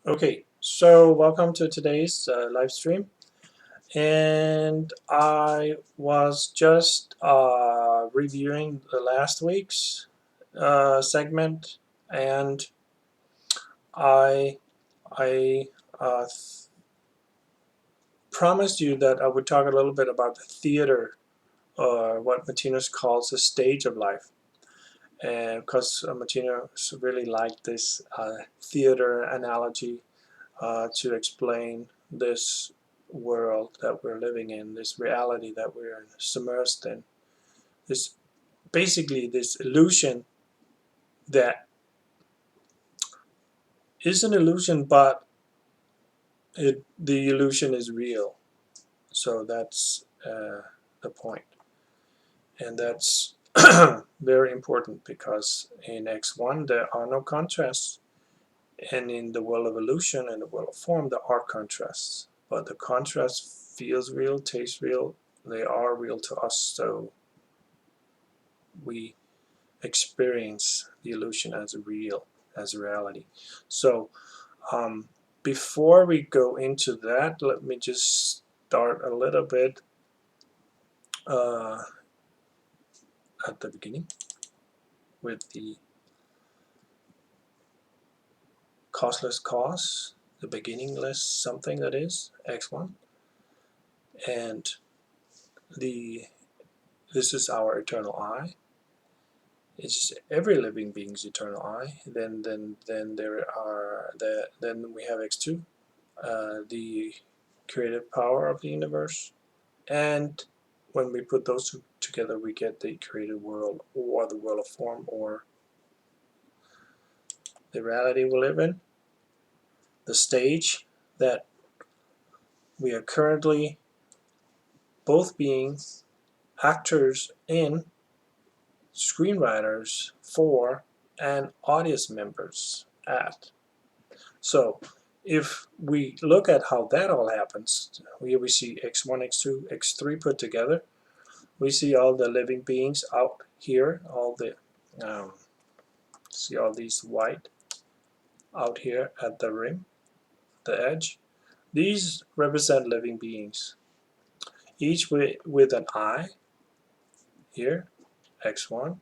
Okay, so welcome to today's live stream. And I was just reviewing the last week's segment, and I I promised you that I would talk a little bit about the theater, or what Martinez calls the stage of life. And because Martinez really liked this theater analogy to explain this world that we're living in, this reality that we're submersed in, this basically this illusion that is an illusion, but the illusion is real. So that's the point, and that's very important because in X1 there are no contrasts, and in the world of illusion and the world of form there are contrasts. But the contrast feels real, tastes real, they are real to us, so we experience the illusion as real, as reality. So before we go into that, let me just start a little bit uh, at the beginning with the causeless cause, the beginningless something that is X1, and this is our eternal I. It's every living being's eternal I. Then we have X2, the creative power of the universe, and when we put those two together, we get the created world, or the world of form, or the reality we live in, the stage that we are currently both being actors in, screenwriters for, and audience members at. So if we look at how that all happens, here we see X1, X2, X3 put together. We see all the living beings out here, all the see all these white out here at the rim, the edge. These represent living beings, each with an I here, X1,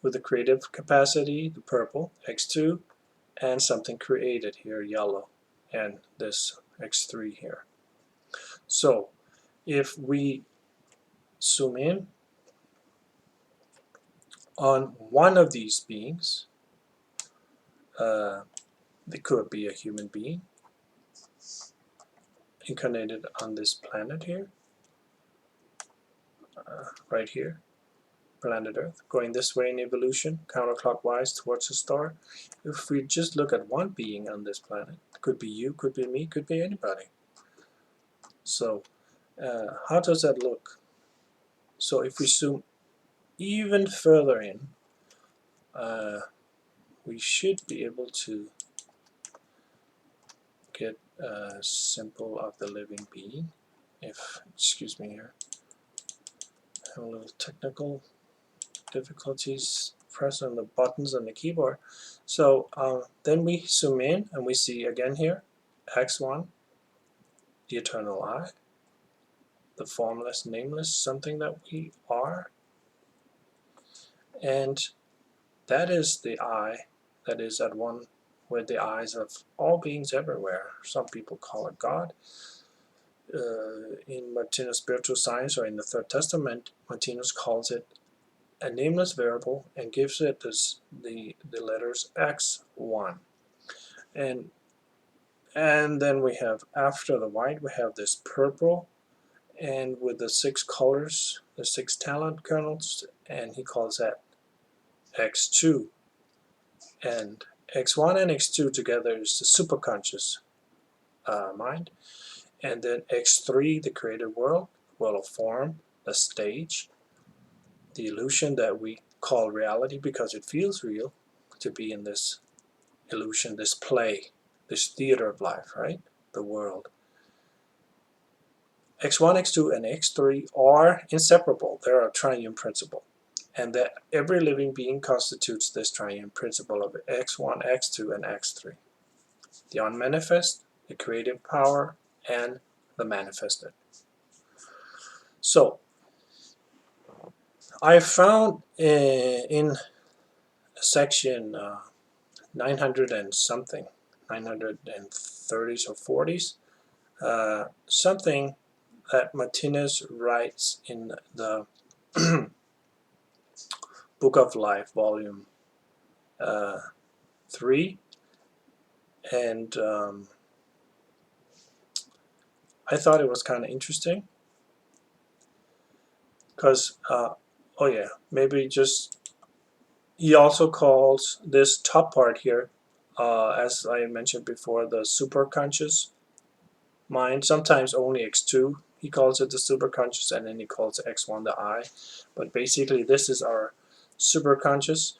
with the creative capacity, the purple, X2, and something created here, yellow, and this X3 here. So if we zoom in on one of these beings, it could be a human being incarnated on this planet here, right here, planet Earth, going this way in evolution, counterclockwise towards the star. If we just look at one being on this planet, could be you, could be me, could be anybody. So how does that look? So if we zoom even further in, we should be able to get a symbol of the living being. If, excuse me here, I have a little technical difficulties pressing the buttons on the keyboard. So then we zoom in and we see again here X1, the eternal I, the formless, nameless something that we are, and that is the I that is at one with the eyes of all beings everywhere. Some people call it God. In Martinez spiritual science, or in the Third Testament, Martinez calls it a nameless variable and gives it the letters X1. And then we have, after the white, we have this purple, and with the 6 colors, the 6 talent kernels, and he calls that X2. And X1 and X2 together is the superconscious mind. And then X3, the created world, world of form, the stage, the illusion that we call reality because it feels real to be in this illusion, this play, this theater of life, right? The world. X1, X2, and X3 are inseparable. They're a triune principle. And that every living being constitutes this triune principle of X1, X2, and X3. the unmanifest, the creative power, and the manifested. So I found in section 900 and something, 930s or 40s, something that Martinez writes in the Book of Life, volume 3, and I thought it was kind of interesting because, oh yeah, maybe just, he also calls this top part here, as I mentioned before, the superconscious mind, sometimes only X2. He calls it the superconscious, and then he calls X1 the I. But basically, this is our superconscious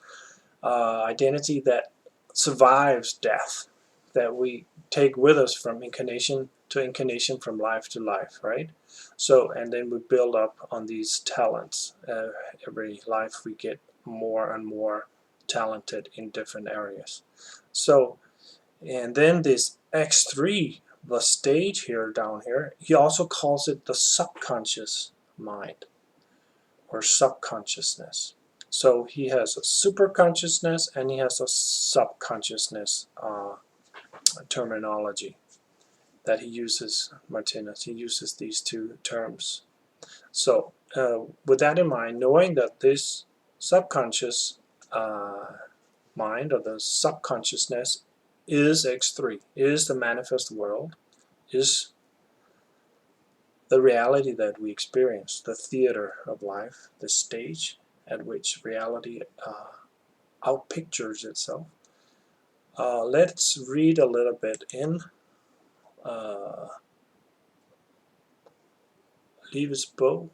identity that survives death, that we take with us from incarnation to incarnation, from life to life, right? So, and then we build up on these talents. Every life we get more and more talented in different areas. So, and then this X3, the stage here down here, he also calls it the subconscious mind or subconsciousness. So he has a super consciousness and he has a subconsciousness terminology that he uses, Martinez. He uses these two terms. So with that in mind, knowing that this subconscious mind or the subconsciousness is X3, is the manifest world, is the reality that we experience, the theater of life, the stage at which reality outpictures itself. Let's read a little bit in Livets Bog,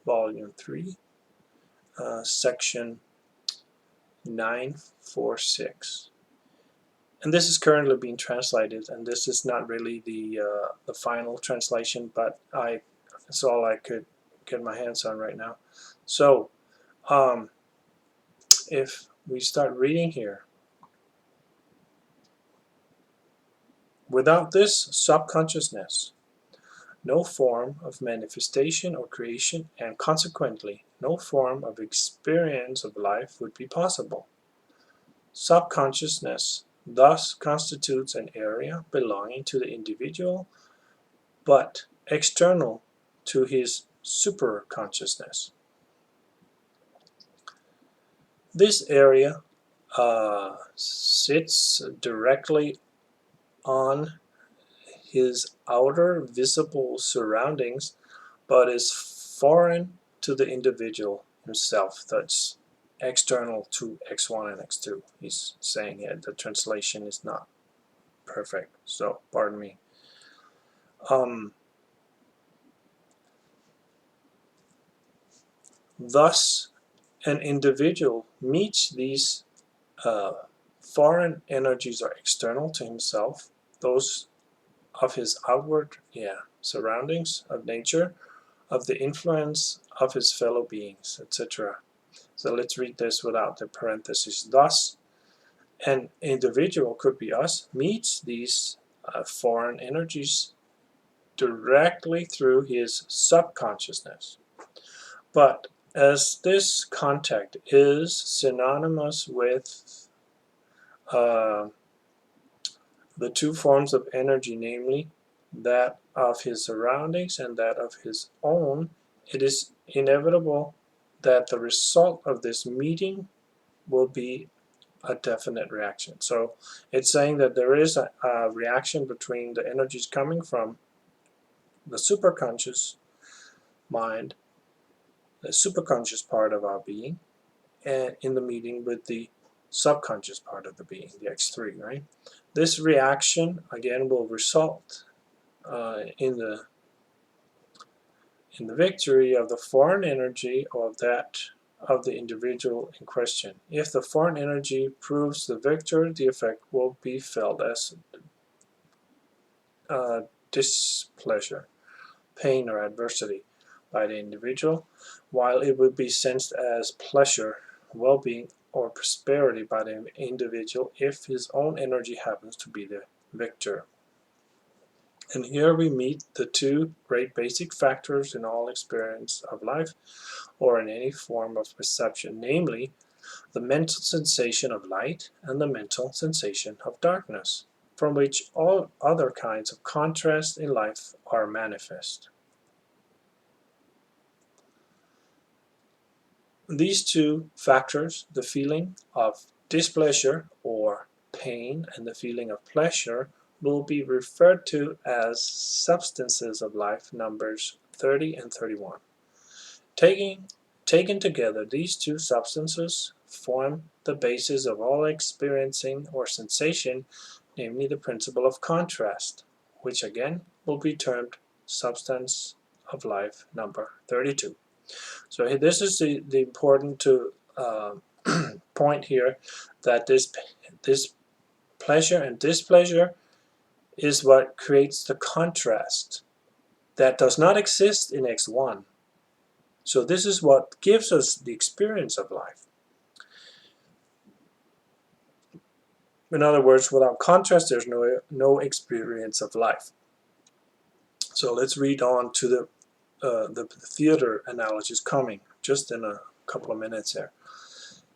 volume 3, section 946. And this is currently being translated, and this is not really the final translation, but it's all I could get my hands on right now. So if we start reading here, without this subconsciousness, no form of manifestation or creation, and consequently no form of experience of life would be possible. Subconsciousness thus constitutes an area belonging to the individual, but external to his superconsciousness. This area sits directly on his outer visible surroundings, but is foreign to the individual himself. That's external to X1 and X2. He's saying it. The translation is not perfect, so pardon me. Thus, an individual meets these foreign energies are external to himself, those of his outward surroundings, of nature, of the influence of his fellow beings, etc. So let's read this without the parentheses. Thus, an individual, could be us, meets these foreign energies directly through his subconsciousness. But as this contact is synonymous with the two forms of energy, namely that of his surroundings and that of his own, it is inevitable that the result of this meeting will be a definite reaction. So it's saying that there is a reaction between the energies coming from the superconscious mind, the superconscious part of our being, and in the meeting with the subconscious part of the being, the X3, right? This reaction again will result in the victory of the foreign energy or of that of the individual in question. If the foreign energy proves the victor, the effect will be felt as displeasure, pain, or adversity by the individual, while it would be sensed as pleasure, well-being, or prosperity by the individual if his own energy happens to be the Victor. And here we meet the two great basic factors in all experience of life or in any form of perception, namely the mental sensation of light and the mental sensation of darkness, from which all other kinds of contrast in life are manifest. These two factors, the feeling of displeasure or pain and the feeling of pleasure, will be referred to as substances of life, numbers 30 and 31. Taken together, these two substances form the basis of all experiencing or sensation, namely the principle of contrast, which again will be termed substance of life number 32. So this is the important point here, that this pleasure and displeasure is what creates the contrast that does not exist in X1. So this is what gives us the experience of life. In other words, without contrast, there's no experience of life. So let's read on to the theater analogies coming just in a couple of minutes here.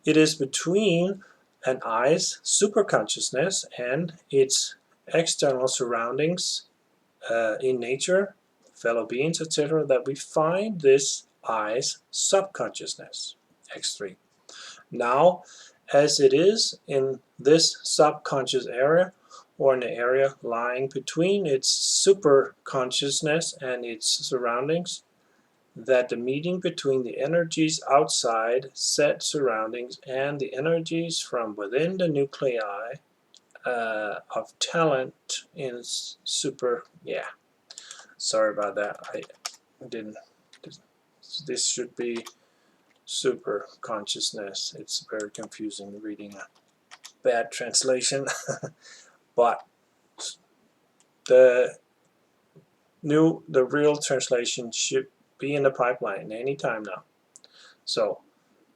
It is between an I's superconsciousness and its external surroundings in nature, fellow beings, etc., that we find this I's subconsciousness, X3. Now, as it is in this subconscious area, or in the area lying between its superconsciousness and its surroundings, that the meeting between the energies outside said surroundings and the energies from within the nuclei of talent in sorry about that, I didn't, this should be super consciousness. It's very confusing reading a bad translation. But the real translation should be in the pipeline any time now. So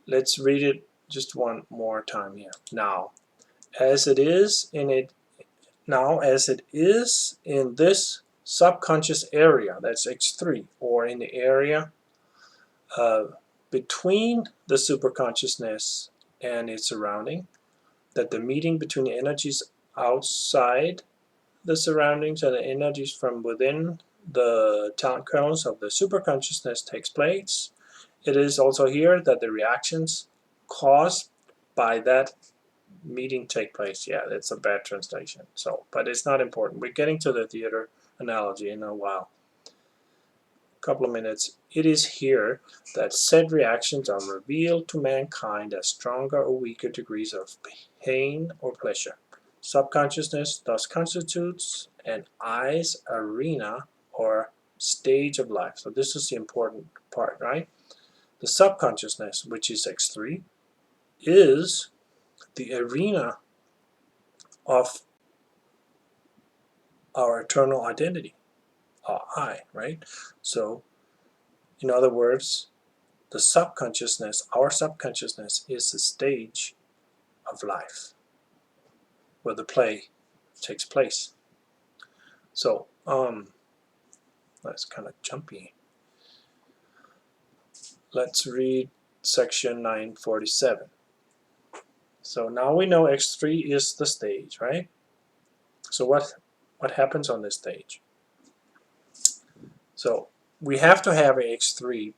let's read it just one more time here. Now, as it is in this subconscious area, that's X3, or in the area between the superconsciousness and its surrounding, that the meeting between the energies outside the surroundings and the energies from within the talent kernels of the superconsciousness takes place. It is also here that the reactions caused by that meeting take place. Yeah, it's a bad translation. So, but it's not important. We're getting to the theater analogy in a while. Couple of minutes. It is here that said reactions are revealed to mankind as stronger or weaker degrees of pain or pleasure. Subconsciousness thus constitutes an I's arena or stage of life. So this is the important part, right? The subconsciousness, which is X3, is the arena of our eternal identity, our I, right? So, in other words, the subconsciousness, our subconsciousness, is the stage of life where the play takes place. So, that's kind of jumpy. Let's read section 947. So now we know X3 is the stage, right? So what happens on this stage? So we have to have a X3,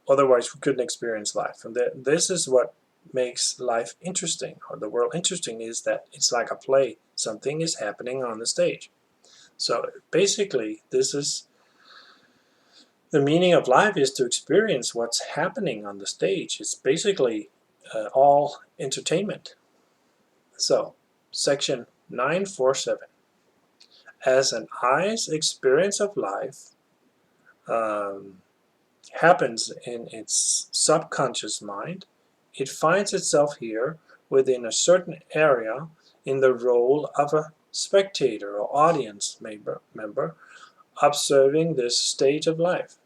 otherwise we couldn't experience life. And this is what makes life interesting, or the world interesting, is that it's like a play. Something is happening on the stage. So basically, this is the meaning of life, is to experience what's happening on the stage. It's basically all entertainment. So, section 947. As an I's experience of life happens in its subconscious mind, it finds itself here within a certain area in the role of a spectator or audience member observing this stage of life.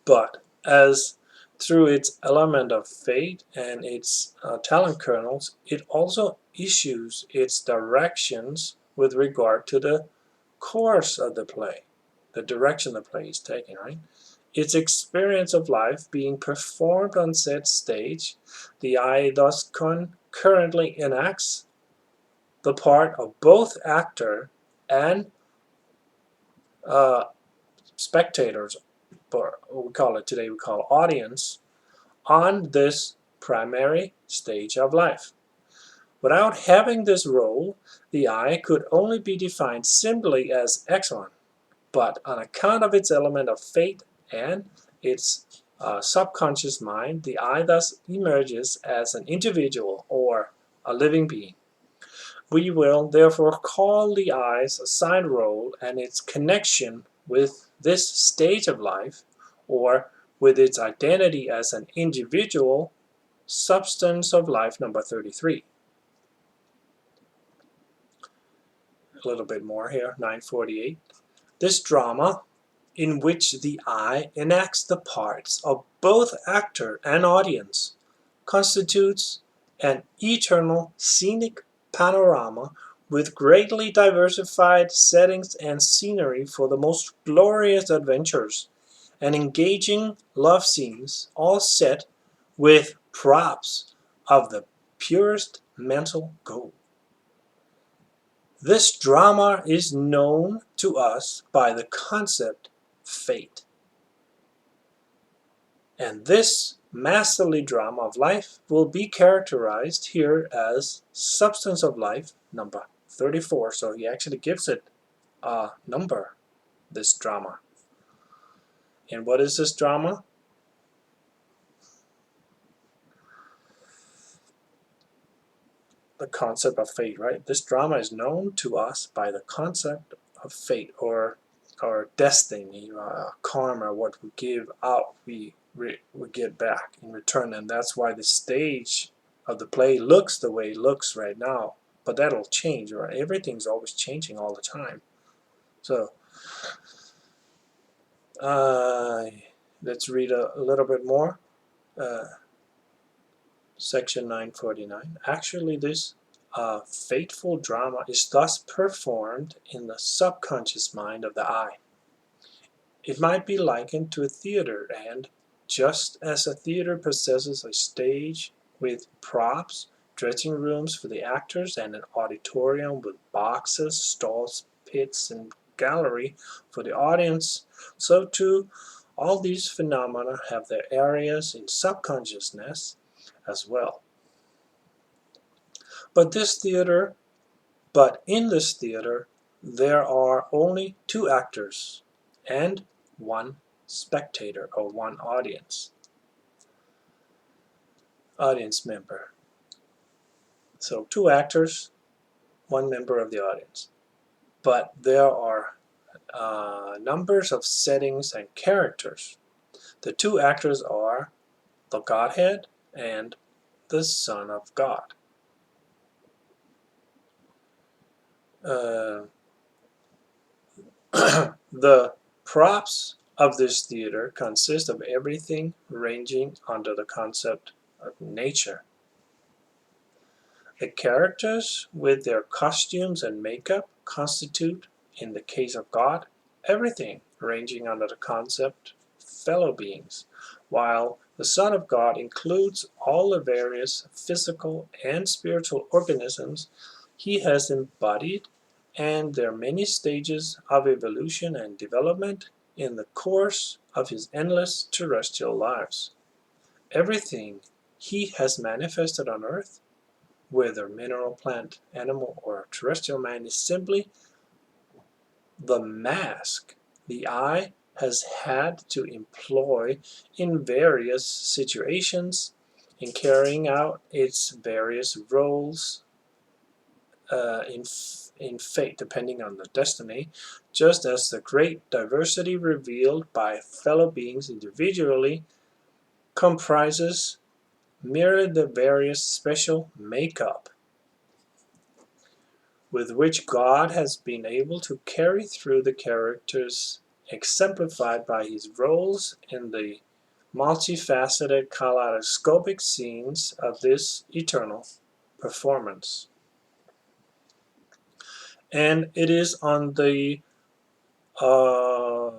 But as through its element of fate and its talent kernels, it also issues its directions with regard to the course of the play, the direction the play is taking, right? Its experience of life being performed on said stage, the I thus concurrently enacts the part of both actor and uh, spectators, or we call audience, on this primary stage of life. Without having this role, the I could only be defined simply as excellent, but on account of its element of fate and its subconscious mind, the I thus emerges as an individual or a living being. We will therefore call the I's assigned role and its connection with this stage of life, or with its identity as an individual, substance of life number 33. A little bit more here, 948. This drama, in which the I enacts the parts of both actor and audience, constitutes an eternal scenic panorama with greatly diversified settings and scenery for the most glorious adventures, and engaging love scenes, all set with props of the purest mental gold. This drama is known to us by the concept fate. And this masterly drama of life will be characterized here as substance of life number 34. So he actually gives it a number, this drama. And what is this drama? The concept of fate, right? This drama is known to us by the concept of fate, or destiny, karma. What we give out, we get back in return, and that's why the stage of the play looks the way it looks right now. But that'll change, right? Everything's always changing all the time. So let's read a little bit more. Section 949. Actually, this fateful drama is thus performed in the subconscious mind of the I. It might be likened to a theater, and just as a theater possesses a stage with props, dressing rooms for the actors, and an auditorium with boxes, stalls, pits, and gallery for the audience, so too all these phenomena have their areas in subconsciousness as well. But in this theater, there are only two actors and one spectator, or one audience member. So two actors, one member of the audience. But there are numbers of settings and characters. The two actors are the Godhead and the Son of God. The props of this theater consist of everything ranging under the concept of nature. The characters with their costumes and makeup constitute, in the case of God, everything ranging under the concept fellow beings, while the Son of God includes all the various physical and spiritual organisms he has embodied and their many stages of evolution and development in the course of his endless terrestrial lives. Everything he has manifested on earth, whether mineral, plant, animal, or terrestrial man, is simply the mask the I has had to employ in various situations in carrying out its various roles in fate, depending on the destiny, just as the great diversity revealed by fellow beings individually comprises merely the various special makeup with which God has been able to carry through the characters exemplified by his roles in the multifaceted kaleidoscopic scenes of this eternal performance. And it is on the uh,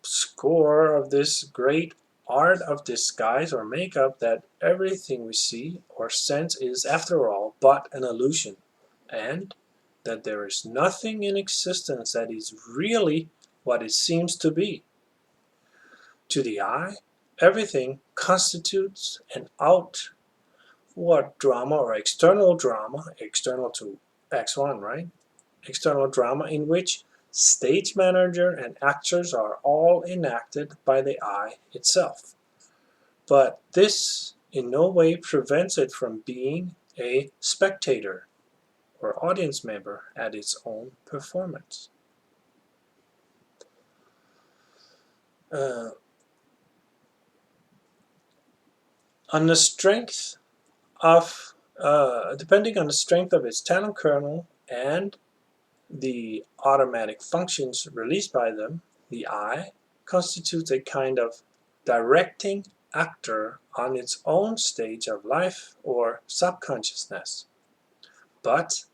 score of this great art of disguise or makeup that everything we see or sense is, after all, but an illusion, and that there is nothing in existence that is really what it seems to be. To the eye, everything constitutes an outward drama or external drama, external to X1, right? External drama in which stage manager and actors are all enacted by the eye itself. But this in no way prevents it from being a spectator or audience member at its own performance. On the strength of, depending on the strength of its talent kernel and the automatic functions released by them, the eye constitutes a kind of directing actor on its own stage of life or subconsciousness. But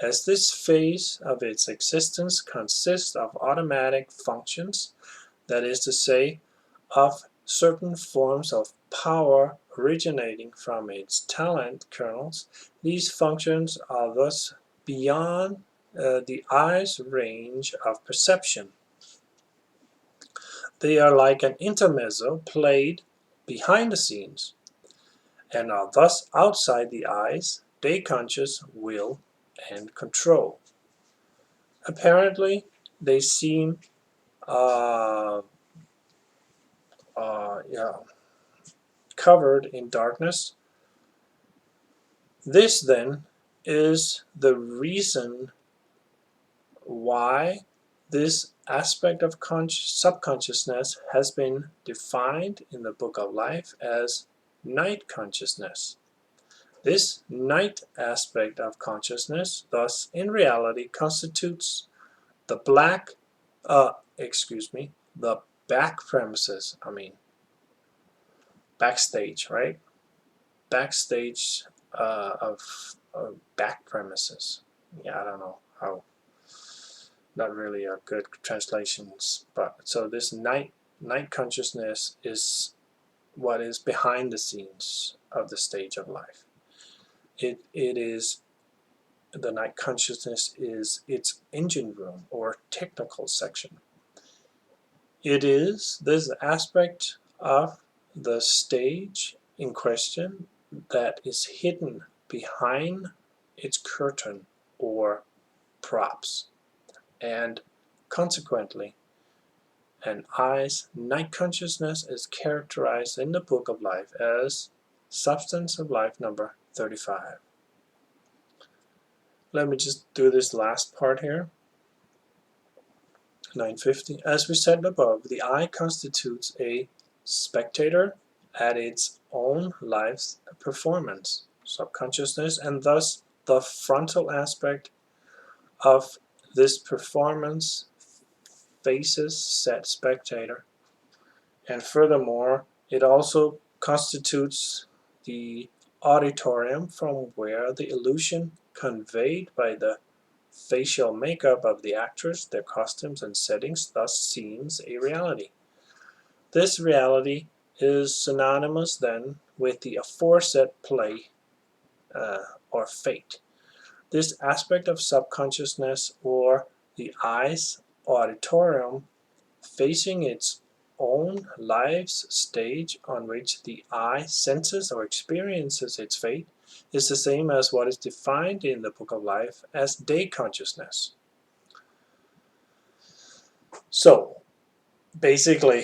as this phase of its existence consists of automatic functions, that is to say, of certain forms of power originating from its talent kernels, these functions are thus beyond the eye's range of perception. They are like an intermezzo played behind the scenes, and are thus outside the eye's day-conscious will and control. Apparently, they seem yeah, covered in darkness. This, then, is the reason why this aspect of subconsciousness has been defined in the Book of Life as night consciousness. This night aspect of consciousness, thus, in reality, constitutes the the back premises, backstage, right? Backstage of back premises. Yeah, I don't know how, not really a good translations, but so this night consciousness is what is behind the scenes of the stage of life. It is the night consciousness is its engine room or technical section. It is this aspect of the stage in question that is hidden behind its curtain or props, and consequently an eye's night consciousness is characterized in the Book of Life as substance of life number 35. Let me just do this last part here. 950. As we said above, the eye constitutes a spectator at its own life's performance, subconsciousness, and thus the frontal aspect of this performance faces said spectator. And furthermore, it also constitutes the auditorium from where the illusion conveyed by the facial makeup of the actors, their costumes and settings, thus seems a reality. This reality is synonymous then with the aforesaid play or fate. This aspect of subconsciousness or the eye's auditorium facing its own life's stage on which the eye senses or experiences its fate is the same as what is defined in the Book of Life as day consciousness. So basically,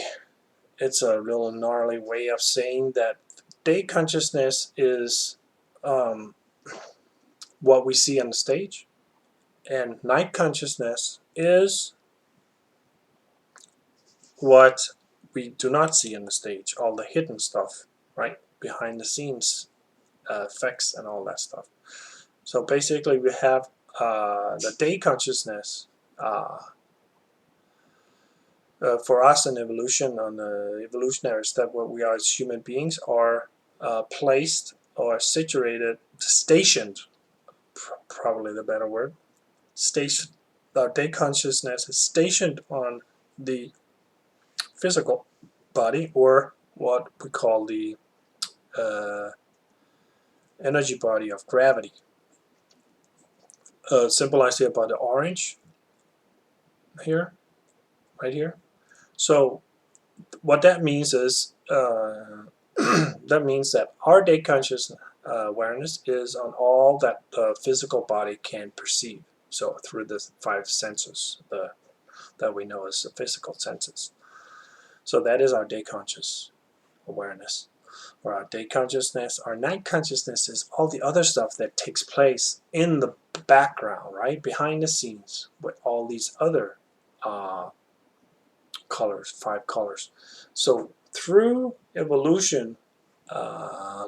it's a real gnarly way of saying that day consciousness is what we see on the stage, and night consciousness is what we do not see on the stage, all the hidden stuff, right? Behind the scenes effects and all that stuff. So basically we have the day consciousness for us in evolution, on the evolutionary step, what we are as human beings are placed or situated, stationed, probably the better word, stationed. Our day consciousness is stationed on the physical body, or what we call the energy body of gravity, symbolized here by the orange here, right here. So what that means is that means that our day conscious awareness is on all that the physical body can perceive. So through the five senses that we know as the physical senses. So that is our day conscious awareness, or our day consciousness. Our night consciousness is all the other stuff that takes place in the background, right behind the scenes, with all these other colors, five colors. So through evolution,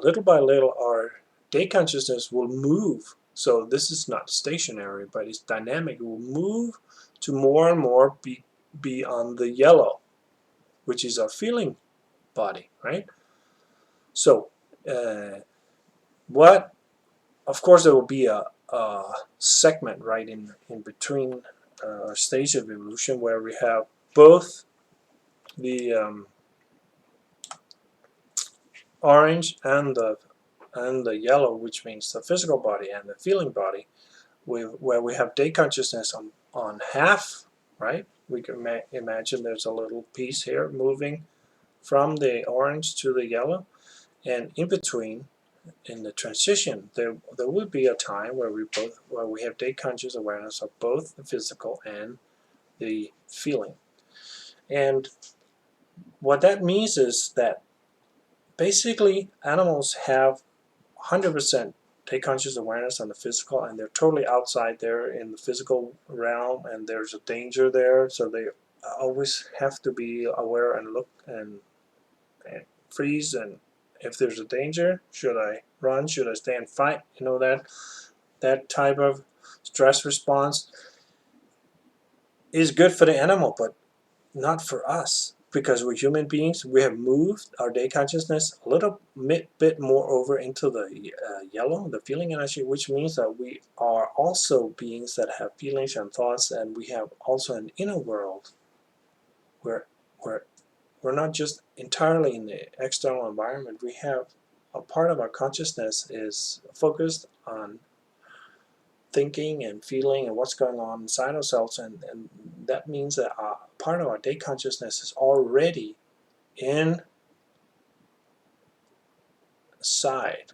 little by little, our day consciousness will move. So this is not stationary, but it's dynamic. It will move to more and more be on the yellow, which is our feeling body, right? So what, of course, there will be a segment right in between our stage of evolution where we have both the orange and the yellow, which means the physical body and the feeling body, where we have day consciousness on half, right? We can imagine there's a little piece here moving from the orange to the yellow, and in between, in the transition, there will be a time where we have day conscious awareness of both the physical and the feeling. And what that means is that basically animals have 100% day conscious awareness on the physical, and they're totally outside there in the physical realm, and there's a danger there, so they always have to be aware and look and freeze, and if there's a danger, should I run, should I stay and fight, you know, that type of stress response is good for the animal, but not for us, because we're human beings. We have moved our day consciousness a little bit more over into the yellow, the feeling energy, which means that we are also beings that have feelings and thoughts, and we have also an inner world where we're not just entirely in the external environment. We have a part of our consciousness is focused on thinking and feeling and what's going on inside ourselves, and that means that part of our day consciousness is already inside,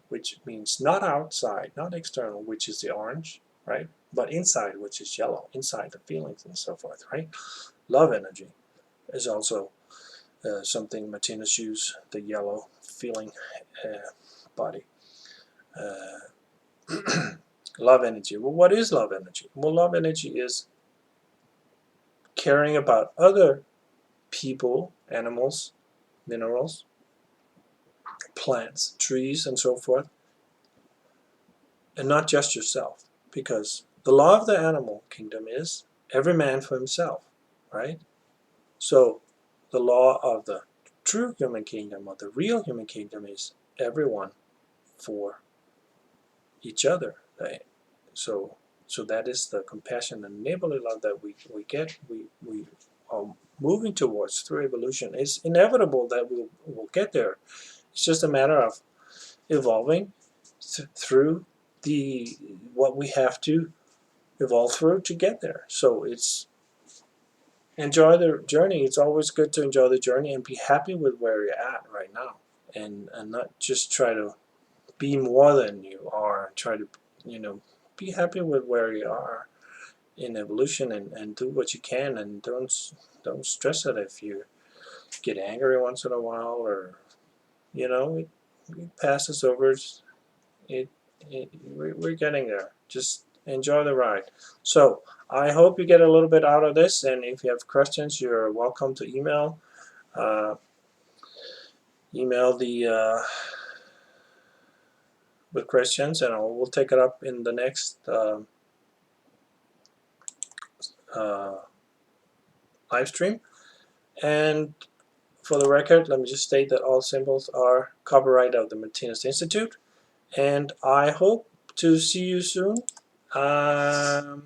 which means not outside, not external, which is the orange, right? But inside, which is yellow, inside the feelings and so forth, right? Love energy is also something Martinez used, the yellow feeling body. Love energy. Well, what is love energy? Well, love energy is caring about other people, animals, minerals, plants, trees, and so forth, and not just yourself. Because the law of the animal kingdom is every man for himself, right? So the law of the true human kingdom, or the real human kingdom, is everyone for each other, right? So that is the compassion and neighborly love that we get. We are moving towards through evolution. It's inevitable that we'll get there. It's just a matter of evolving through what we have to evolve through to get there. So it's enjoy the journey. It's always good to enjoy the journey and be happy with where you're at right now, and not just try to be more than you are. Try to, be happy with where you are in evolution, and do what you can, and don't stress it if you get angry once in a while, or it passes over. We're getting there. Just enjoy the ride. So I hope you get a little bit out of this, and if you have questions, you're welcome to email the with questions, and we'll take it up in the next live stream. And for the record, let me just state that all symbols are copyright of the Martinez Institute, and I hope to see you soon. I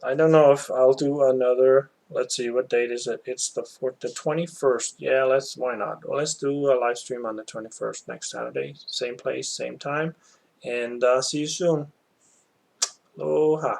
don't know if I'll do another. Let's see, what date is it? It's the 21st. Yeah, why not? Well, let's do a live stream on the 21st next Saturday. Same place, same time. And see you soon. Aloha.